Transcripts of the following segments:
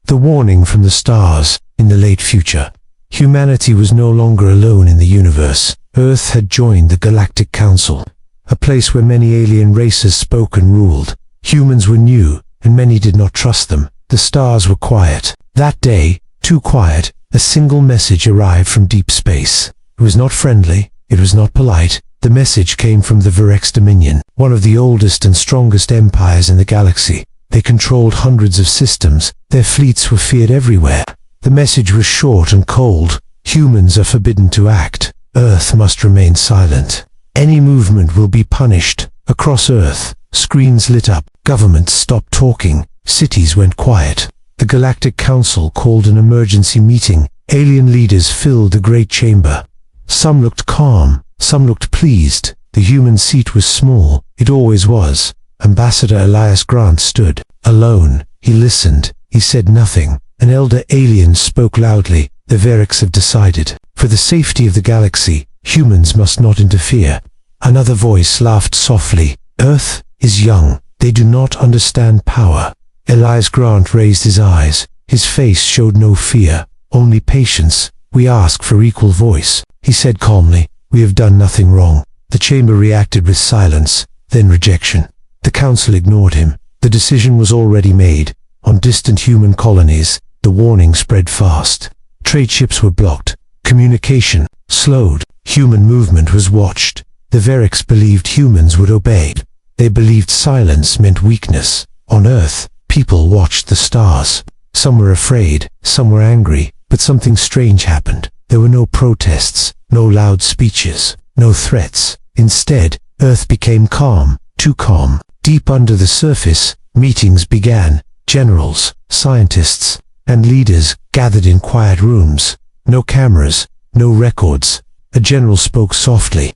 The warning from the stars. In the late future, humanity was no longer alone in the universe. Earth had joined the Galactic Council, a place where many alien races spoke and ruled. Humans were new, and many did not trust them. The stars were quiet. That day, too quiet, a single message arrived from deep space. It was not friendly, it was not polite. The message came from the Virex Dominion, one of the oldest and strongest empires in the galaxy. They controlled hundreds of systems. Their fleets were feared everywhere. The message was short and cold. Humans are forbidden to act. Earth must remain silent. Any movement will be punished. Across Earth, screens lit up. Governments stopped talking. Cities went quiet. The Galactic Council called an emergency meeting. Alien leaders filled the great chamber. Some looked calm. Some looked pleased. The human seat was small. It always was. Ambassador Elias Grant stood. Alone. He listened. He said nothing. An elder alien spoke loudly. The Virex have decided. For the safety of the galaxy, humans must not interfere. Another voice laughed softly. Earth is young. They do not understand power. Elias Grant raised his eyes. His face showed no fear, only patience. We ask for equal voice. He said calmly, we have done nothing wrong. The chamber reacted with silence, then rejection. The council ignored him. The decision was already made. On distant human colonies, the warning spread fast. Trade ships were blocked. Communication slowed. Human movement was watched. The Virex believed humans would obey. They believed silence meant weakness. On Earth, people watched the stars. Some were afraid, some were angry, but something strange happened. There were no protests, no loud speeches, no threats. Instead, Earth became calm, too calm. Deep under the surface, meetings began. Generals, scientists, and leaders gathered in quiet rooms. No cameras, no records. A general spoke softly.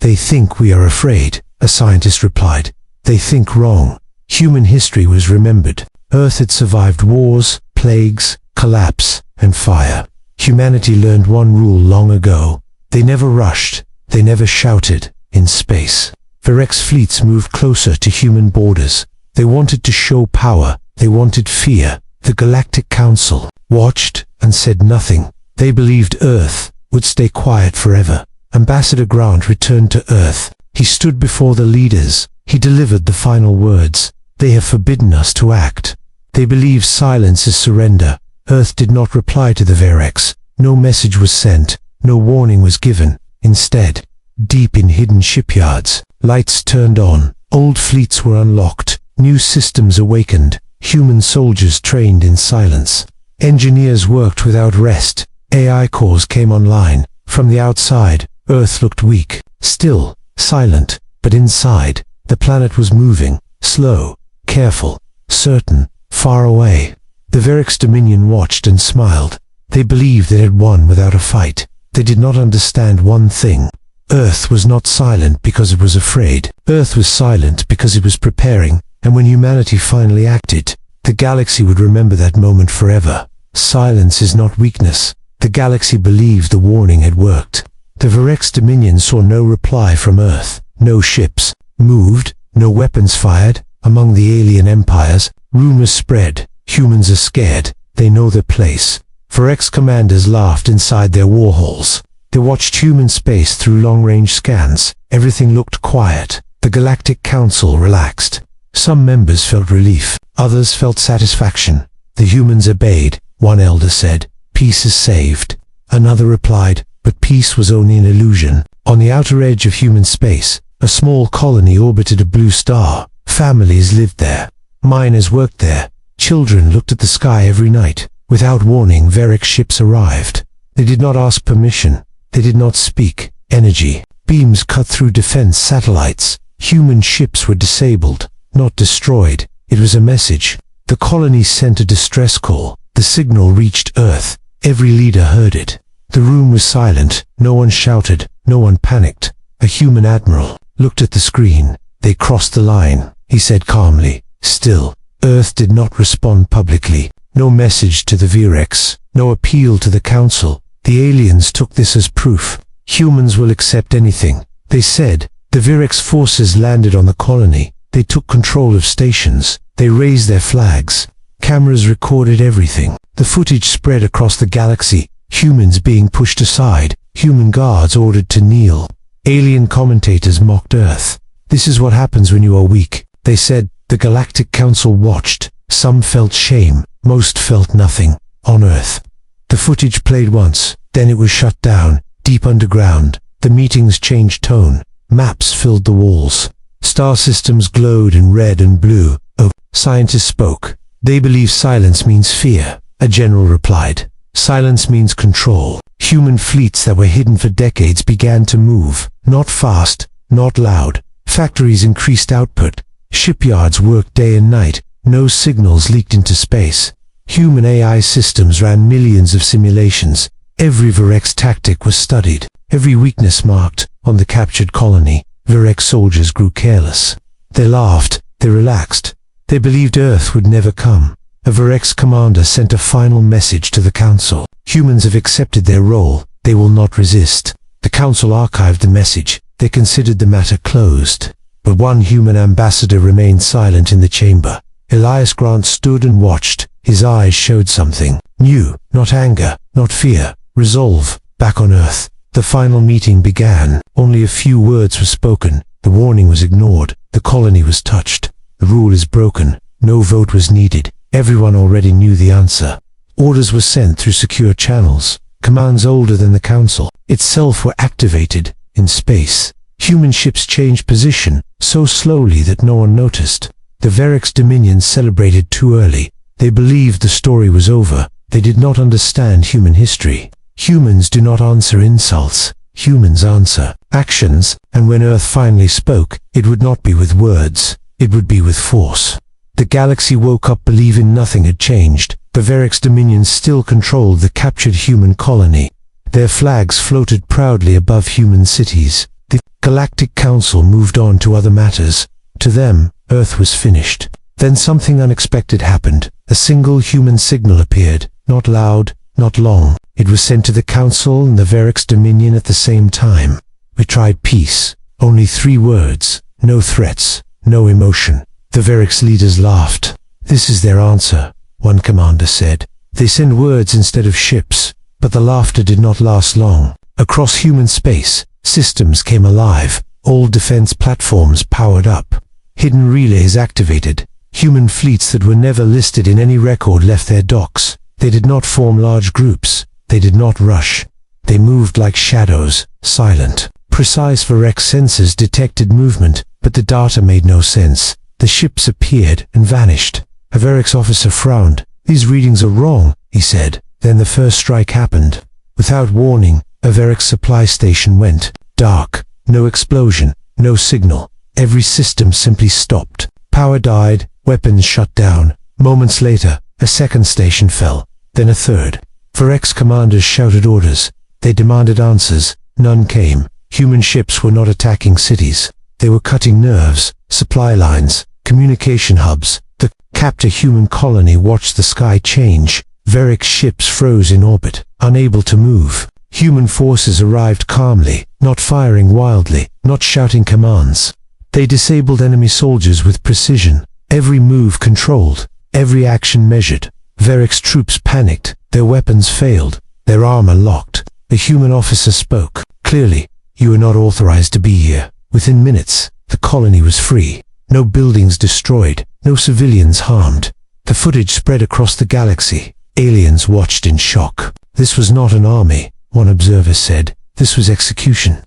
They think we are afraid, a scientist replied. They think wrong. Human history was remembered. Earth had survived wars, plagues, collapse, and fire. Humanity learned one rule long ago. They never rushed. They never shouted. In space, Virex fleets moved closer to human borders. They wanted to show power. They wanted fear. The Galactic Council watched and said nothing. They believed Earth would stay quiet forever. Ambassador Grant returned to Earth. He stood before the leaders. He delivered the final words. They have forbidden us to act. They believe silence is surrender. Earth did not reply to the Virex. No message was sent. No warning was given. Instead, deep in hidden shipyards, lights turned on. Old fleets were unlocked. New systems awakened. Human soldiers trained in silence. Engineers worked without rest. AI cores came online. From the outside, Earth looked weak, still, silent, but inside, the planet was moving, slow, careful, certain, far away. The Virex Dominion watched and smiled. They believed it had won without a fight. They did not understand one thing. Earth was not silent because it was afraid. Earth was silent because it was preparing. And when humanity finally acted, the galaxy would remember that moment forever. Silence is not weakness. The galaxy believed the warning had worked. The Virex Dominion saw no reply from Earth. No ships moved, no weapons fired. Among the alien empires, rumors spread. Humans are scared. They know their place. Virex commanders laughed inside their war halls. They watched human space through long-range scans. Everything looked quiet. The Galactic Council relaxed. Some members felt relief. Others felt satisfaction. The humans obeyed. One elder said, "Peace is saved." Another replied, "But peace was only an illusion." On the outer edge of human space, a small colony orbited a blue star. Families lived there. Miners worked there. Children looked at the sky every night. Without warning, Virex ships arrived. They did not ask permission. They did not speak. Energy beams cut through defense satellites. Human ships were disabled, not destroyed. It was a message. The colony sent a distress call. The signal reached Earth. Every leader heard it. The room was silent. No one shouted. No one panicked. A human admiral looked at the screen. They crossed the line, he said calmly. Still, Earth did not respond publicly. No message to the Virex. No appeal to the Council. The aliens took this as proof. Humans will accept anything. They said. The Virex forces landed on the colony. They took control of stations. They raised their flags. Cameras recorded everything. The footage spread across the galaxy, humans being pushed aside, human guards ordered to kneel. Alien commentators mocked Earth. This is what happens when you are weak, they said. The Galactic Council watched. Some felt shame, most felt nothing. On Earth. The footage played once, then it was shut down, deep underground. The meetings changed tone. Maps filled the walls. Star systems glowed in red and blue. Oh, scientists spoke. They believe silence means fear. A general replied. Silence means control. Human fleets that were hidden for decades began to move. Not fast, not loud. Factories increased output. Shipyards worked day and night. No signals leaked into space. Human AI systems ran millions of simulations. Every Virex tactic was studied. Every weakness marked. On the captured colony, Virex soldiers grew careless. They laughed. They relaxed. They believed Earth would never come. A Virex commander sent a final message to the Council. Humans have accepted their role. They will not resist. The Council archived the message. They considered the matter closed. But one human ambassador remained silent in the chamber. Elias Grant stood and watched. His eyes showed something new. Not anger, not fear. Resolve. Back on Earth. The final meeting began. Only a few words were spoken. The warning was ignored. The colony was touched. The rule is broken. No vote was needed. Everyone already knew the answer. Orders were sent through secure channels. Commands older than the Council itself were activated. In space, human ships changed position, so slowly that no one noticed. The Virex Dominions celebrated too early. They believed the story was over. They did not understand human history. Humans do not answer insults. Humans answer actions, and when Earth finally spoke, it would not be with words. It would be with force. The galaxy woke up believing nothing had changed. The Virex Dominions still controlled the captured human colony. Their flags floated proudly above human cities. The Galactic Council moved on to other matters. To them, Earth was finished. Then something unexpected happened. A single human signal appeared. Not loud, not long. It was sent to the Council and the Virex Dominion at the same time. We tried peace. Only 3 words. No threats. No emotion. The Virex leaders laughed. This is their answer, one commander said. They send words instead of ships. But the laughter did not last long. Across human space, systems came alive. All defense platforms powered up. Hidden relays activated. Human fleets that were never listed in any record left their docks. They did not form large groups. They did not rush. They moved like shadows, silent. Precise Virex sensors detected movement, but the data made no sense. The ships appeared and vanished. A Virex officer frowned. These readings are wrong, he said. Then the first strike happened. Without warning, a Virex supply station went dark. No explosion, no signal. Every system simply stopped. Power died, weapons shut down. Moments later, a second station fell, then a third. Virex commanders shouted orders. They demanded answers. None came. Human ships were not attacking cities. They were cutting nerves, supply lines, communication hubs. The captured human colony watched the sky change. Virex ships froze in orbit, unable to move. Human forces arrived calmly, not firing wildly, not shouting commands. They disabled enemy soldiers with precision. Every move controlled, every action measured. Virex troops panicked. Their weapons failed. Their armor locked. The human officer spoke. Clearly, you are not authorized to be here. Within minutes, the colony was free. No buildings destroyed. No civilians harmed. The footage spread across the galaxy. Aliens watched in shock. This was not an army, one observer said. This was execution.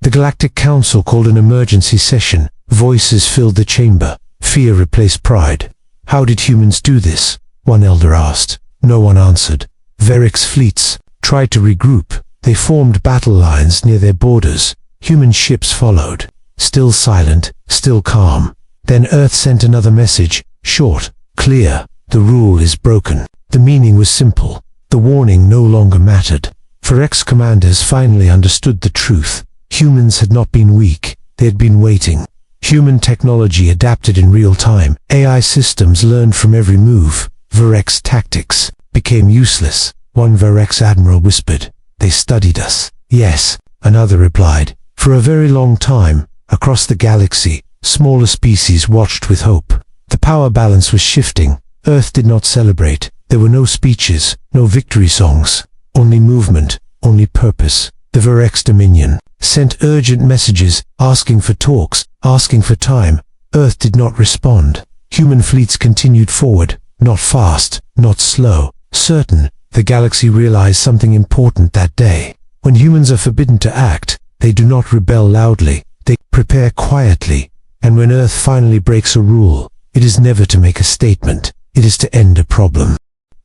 The Galactic Council called an emergency session. Voices filled the chamber. Fear replaced pride. How did humans do this? One elder asked. No one answered. Virex fleets tried to regroup. They formed battle lines near their borders. Human ships followed. Still silent, still calm. Then Earth sent another message. Short, clear. The rule is broken. The meaning was simple. The warning no longer mattered. Virex commanders finally understood the truth. Humans had not been weak. They had been waiting. Human technology adapted in real time. AI systems learned from every move. Virex tactics became useless. One Virex admiral whispered, "They studied us." Yes, another replied. For a very long time, across the galaxy, smaller species watched with hope. The power balance was shifting. Earth did not celebrate. There were no speeches, no victory songs, only movement, only purpose. The Varex Dominion sent urgent messages, asking for talks, asking for time. Earth did not respond. Human fleets continued forward, not fast, not slow, certain. The galaxy realized something important that day. When humans are forbidden to act, they do not rebel loudly, they prepare quietly. And when Earth finally breaks a rule, it is never to make a statement, it is to end a problem.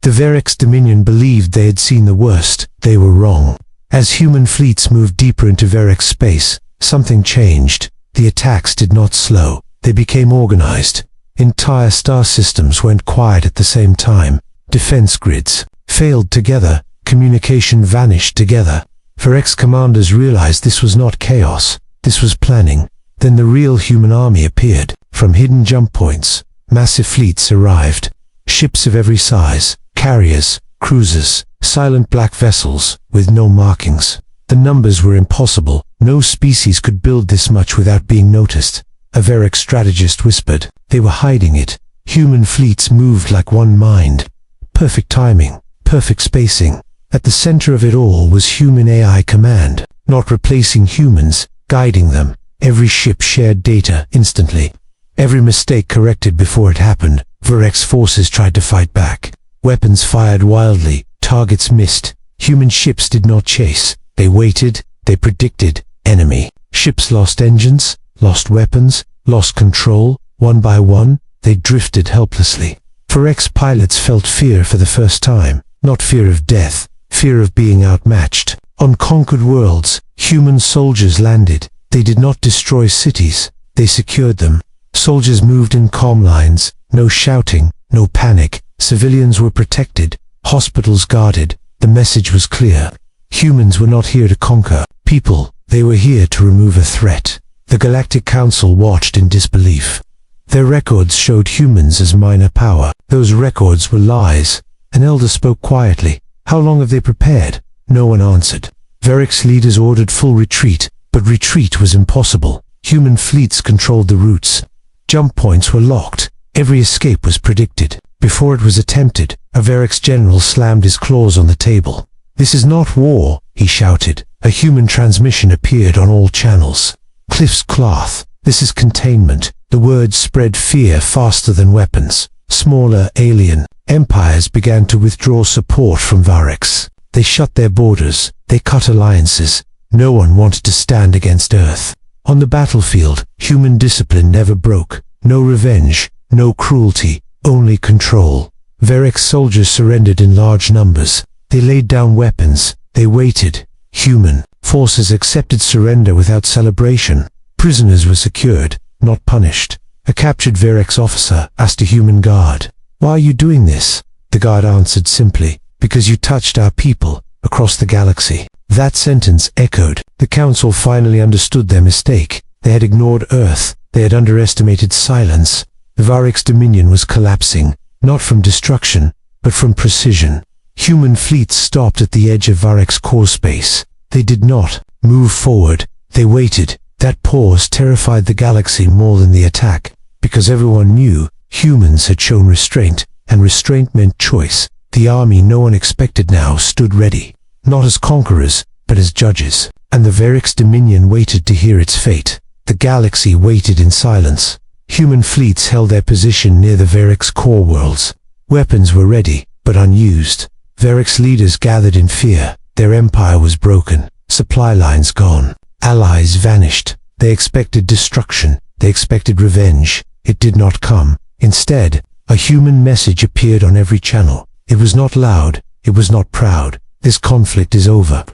The Varex Dominion believed they had seen the worst. They were wrong. As human fleets moved deeper into Varex space, something changed. The attacks did not slow, they became organized. Entire star systems went quiet at the same time. Defense grids failed together, communication vanished together. Varex commanders realized this was not chaos, this was planning. Then the real human army appeared. From hidden jump points, massive fleets arrived. Ships of every size, carriers, cruisers, silent black vessels, with no markings. The numbers were impossible. No species could build this much without being noticed. A Varex strategist whispered. They were hiding it. Human fleets moved like one mind. Perfect timing, perfect spacing. At the center of it all was human AI command, not replacing humans, guiding them. Every ship shared data instantly. Every mistake corrected before it happened. Varex forces tried to fight back. Weapons fired wildly, targets missed. Human ships did not chase. They waited, they predicted. Enemy. Ships lost engines, lost weapons, lost control. One by one, they drifted helplessly. Varex pilots felt fear for the first time. Not fear of death, fear of being outmatched. On conquered worlds, human soldiers landed. They did not destroy cities, they secured them. Soldiers moved in calm lines, no shouting, no panic. Civilians were protected, hospitals guarded. The message was clear. Humans were not here to conquer people, they were here to remove a threat. The Galactic Council watched in disbelief. Their records showed humans as minor power. Those records were lies. An elder spoke quietly. How long have they prepared? No one answered. Varex leaders ordered full retreat, but retreat was impossible. Human fleets controlled the routes. Jump points were locked. Every escape was predicted. Before it was attempted, a Varex general slammed his claws on the table. This is not war, he shouted. A human transmission appeared on all channels. Cliff's cloth. This is containment. The words spread fear faster than weapons. Smaller alien empires began to withdraw support from Varex. They shut their borders. They cut alliances. No one wanted to stand against Earth. On the battlefield, human discipline never broke. No revenge, no cruelty, only control. Varex soldiers surrendered in large numbers. They laid down weapons. They waited. Human forces accepted surrender without celebration. Prisoners were secured, not punished. A captured Varex officer asked a human guard, "Why are you doing this?" The guard answered simply, "Because you touched our people across the galaxy." That sentence echoed. The council finally understood their mistake. They had ignored Earth. They had underestimated silence. The Varex Dominion was collapsing, not from destruction, but from precision. Human fleets stopped at the edge of Varex core space. They did not move forward. They waited. That pause terrified the galaxy more than the attack, because everyone knew humans had shown restraint, and restraint meant choice. The army no one expected now stood ready, not as conquerors, but as judges. And the Varex Dominion waited to hear its fate. The galaxy waited in silence. Human fleets held their position near the Varex core worlds. Weapons were ready, but unused. Varex leaders gathered in fear. Their empire was broken. Supply lines gone. Allies vanished. They expected destruction. They expected revenge. It did not come. Instead, a human message appeared on every channel. It was not loud. It was not proud. This conflict is over.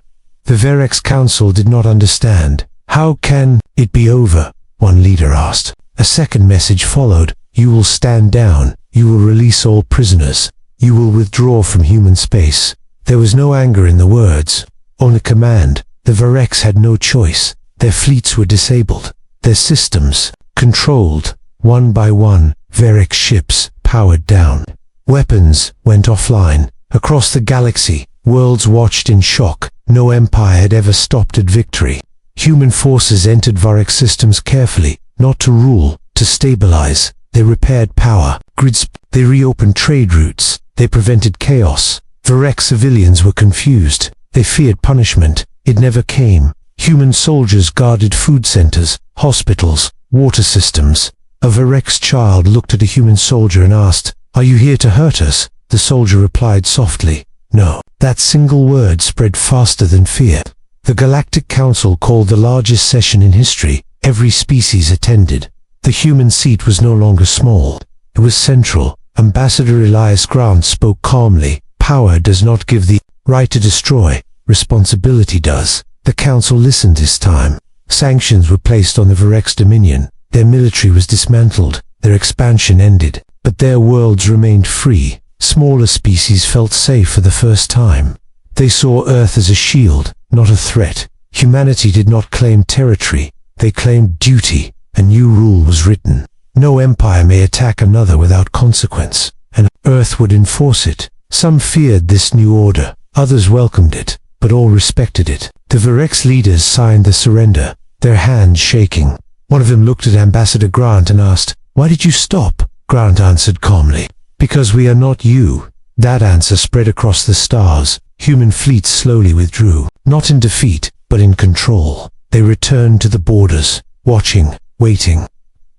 The Varex Council did not understand. How can it be over? One leader asked. A second message followed. You will stand down. You will release all prisoners. You will withdraw from human space. There was no anger in the words, only command. The Varex had no choice. Their fleets were disabled. Their systems controlled. One by one, Varex ships powered down. Weapons went offline. Across the galaxy, worlds watched in shock. No empire had ever stopped at victory. Human forces entered Varex systems carefully, not to rule, to stabilize. They repaired power grids. They reopened trade routes. They prevented chaos. Varek civilians were confused. They feared punishment. It never came. Human soldiers guarded food centers, hospitals, water systems. A Varek's child looked at a human soldier and asked, "Are you here to hurt us?" The soldier replied softly, "No." That single word spread faster than fear. The Galactic Council called the largest session in history. Every species attended. The human seat was no longer small. It was central. Ambassador Elias Grant spoke calmly. "Power does not give the right to destroy. Responsibility does." The council listened this time. Sanctions were placed on the Varek's dominion. Their military was dismantled. Their expansion ended. But their worlds remained free. Smaller species felt safe for the first time. They saw Earth as a shield, not a threat. Humanity did not claim territory. They claimed duty. A new rule was written. No empire may attack another without consequence, and Earth would enforce it. Some feared this new order. Others welcomed it, but all respected it. The Varek's leaders signed the surrender, their hands shaking. One of them looked at Ambassador Grant and asked, "Why did you stop?" Grant answered calmly, "Because we are not you." That answer spread across the stars. Human fleets slowly withdrew, not in defeat, but in control. They returned to the borders, watching, waiting.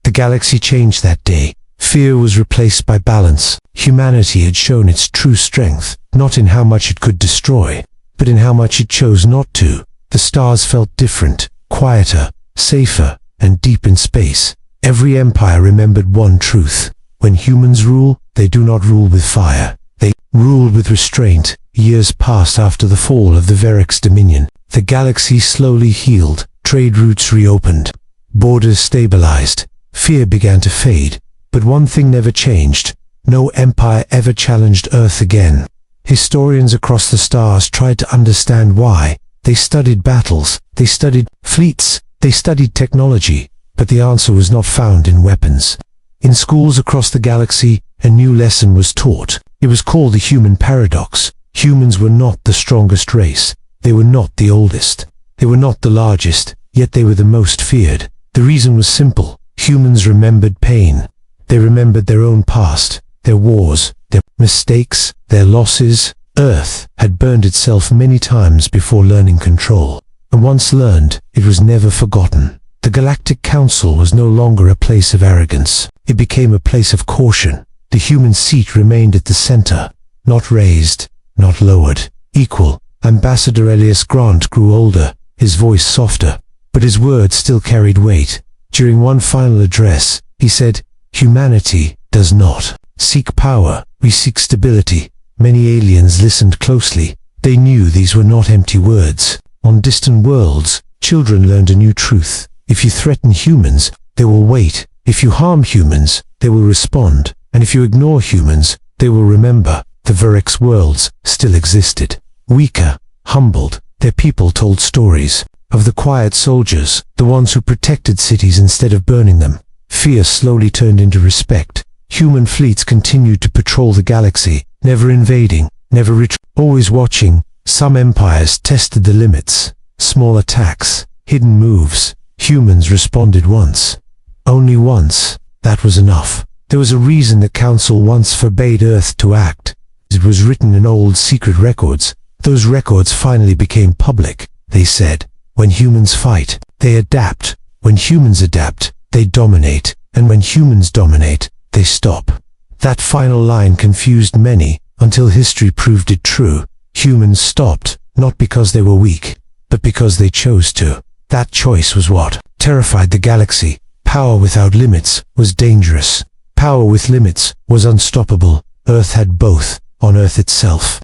The galaxy changed that day. Fear was replaced by balance. Humanity had shown its true strength, not in how much it could destroy, but in how much it chose not to. The stars felt different, quieter, safer, and deep in space. Every empire remembered one truth. When humans rule, they do not rule with fire. They rule with restraint. Years passed after the fall of the Varek's dominion. The galaxy slowly healed. Trade routes reopened. Borders stabilized. Fear began to fade. But one thing never changed. No empire ever challenged Earth again. Historians across the stars tried to understand why. They studied battles. They studied fleets. They studied technology. But the answer was not found in weapons. In schools across the galaxy, a new lesson was taught. It was called the human paradox. Humans were not the strongest race. They were not the oldest. They were not the largest, yet they were the most feared. The reason was simple. Humans remembered pain. They remembered their own past, their wars, their mistakes, their losses. Earth had burned itself many times before learning control. And once learned, it was never forgotten. The Galactic Council was no longer a place of arrogance. It became a place of caution. The human seat remained at the center, not raised, not lowered, equal. Ambassador Elias Grant grew older, his voice softer, but his words still carried weight. During one final address, he said, "Humanity does not seek power, we seek stability." Many aliens listened closely. They knew these were not empty words. On distant worlds, children learned a new truth. If you threaten humans, they will wait. If you harm humans, they will respond. And if you ignore humans, they will remember. The Varek's worlds still existed. Weaker, humbled, their people told stories of the quiet soldiers, the ones who protected cities instead of burning them. Fear slowly turned into respect. Human fleets continued to patrol the galaxy, never invading, never always watching. Some empires tested the limits. Small attacks, hidden moves. Humans responded once. Only once. That was enough. There was a reason the Council once forbade Earth to act. It was written in old secret records. Those records finally became public. They said, when humans fight, they adapt. When humans adapt, they dominate. And when humans dominate, they stop. That final line confused many, until history proved it true. Humans stopped, not because they were weak, but because they chose to. That choice was what terrified the galaxy. Power without limits was dangerous. Power with limits was unstoppable. Earth had both, on Earth itself.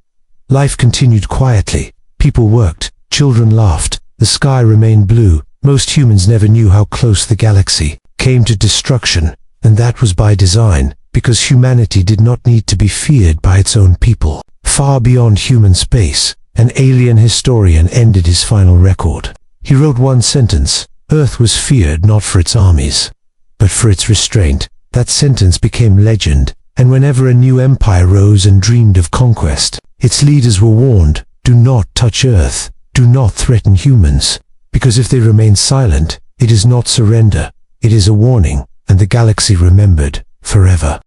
Life continued quietly. People worked. Children laughed. The sky remained blue. Most humans never knew how close the galaxy came to destruction, and that was by design, because humanity did not need to be feared by its own people. Far beyond human space, an alien historian ended his final record. He wrote one sentence: Earth was feared not for its armies, but for its restraint. That sentence became legend, and whenever a new empire rose and dreamed of conquest, its leaders were warned, do not touch Earth, do not threaten humans, because if they remain silent, it is not surrender, it is a warning. And the galaxy remembered. forever.